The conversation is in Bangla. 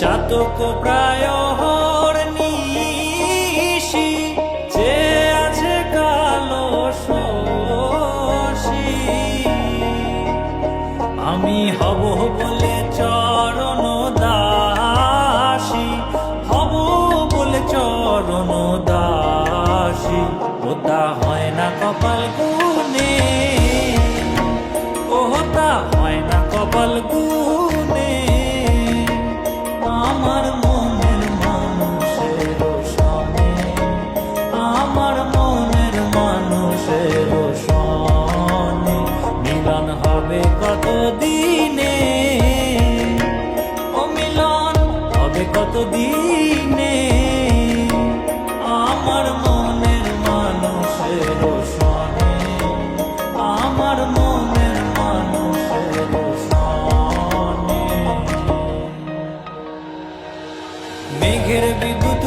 চাতক প্রায় হরনিশি যে আছে কালো শশী আমি হব বলে চরণ দাসী হব বলে চরণ দাসী ওটা হয় না কপাল গুনে ওটা হয় না কপাল গুনে আমার মনের মানুষের সনে আমার মনের মানুষের সনে মিলন হবে কত দিনে ও মিলন হবে কত দিনে আমার মনের মানুষের সনে আমার মনের মানুষের সনে মেঘের বিদ্যুৎ